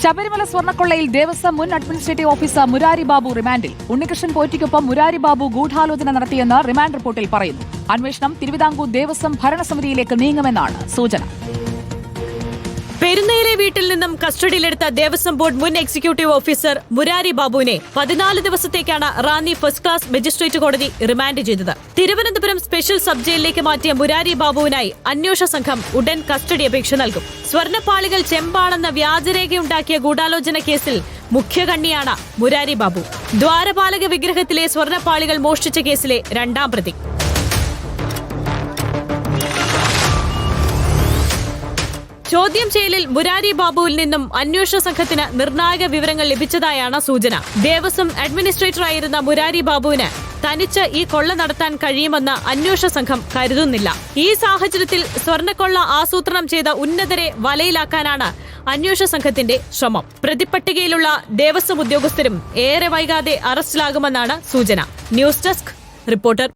ശബരിമല സ്വർണ്ണക്കൊള്ളയിൽ ദേവസ്വം മുൻ administrative officer Murari Babu റിമാൻഡിൽ. ഉണ്ണികൃഷ്ണൻ പോറ്റിക്കൊപ്പം മുരാരി ബാബു ഗൂഢാലോചന നടത്തിയെന്ന് റിമാൻഡ് റിപ്പോർട്ടിൽ പറയുന്നു. അന്വേഷണം തിരുവിതാംകൂർ ദേവസ്വം ഭരണസമിതിയിലേക്ക് നീങ്ങുമെന്നാണ് സൂചന. പെരുന്നയിലെ വീട്ടിൽ നിന്നും കസ്റ്റഡിയിലെടുത്ത ദേവസ്വം ബോർഡ് മുൻ എക്സിക്യൂട്ടീവ് ഓഫീസർ മുരാരി ബാബുവിനെ 14 ദിവസത്തേക്കാണ് റാന്നി ഫസ്റ്റ് ക്ലാസ് മജിസ്ട്രേറ്റ് കോടതി റിമാൻഡ് ചെയ്തത്. തിരുവനന്തപുരം സ്പെഷ്യൽ സബ് ജയിലിലേക്ക് മാറ്റിയ മുരാരി ബാബുവിനായി അന്വേഷണ സംഘം ഉടൻ കസ്റ്റഡി അപേക്ഷ നൽകും. സ്വർണ്ണപ്പാളികൾ ചെമ്പാണെന്ന വ്യാജരേഖയുണ്ടാക്കിയ ഗൂഢാലോചന കേസിൽ മുഖ്യകണ്ണിയാണ് മുരാരി ബാബു. ദ്വാരപാലക വിഗ്രഹത്തിലെ സ്വർണ്ണപ്പാളികൾ മോഷ്ടിച്ച കേസിലെ 2ാം പ്രതി. ചോദ്യം ചെയ്യലിൽ മുരാരി ബാബുവിൽ നിന്നും അന്വേഷണ സംഘത്തിന് നിർണായക വിവരങ്ങൾ ലഭിച്ചതായാണ് സൂചന. ദേവസ്വം അഡ്മിനിസ്ട്രേറ്ററായിരുന്ന മുരാരി ബാബുവിന് തനിച്ച് ഈ കൊള്ള നടത്താൻ കഴിയുമെന്ന് അന്വേഷണ സംഘം കരുതുന്നില്ല. ഈ സാഹചര്യത്തിൽ സ്വർണ്ണക്കൊള്ള ആസൂത്രണം ചെയ്ത ഉന്നതരെ വലയിലാക്കാനാണ് അന്വേഷണ സംഘത്തിന്റെ ശ്രമം. പ്രതിപ്പട്ടികയിലുള്ള ദേവസ്വം ഉദ്യോഗസ്ഥരും ഏറെ വൈകാതെ അറസ്റ്റിലാകുമെന്നാണ് സൂചന. News desk reporter.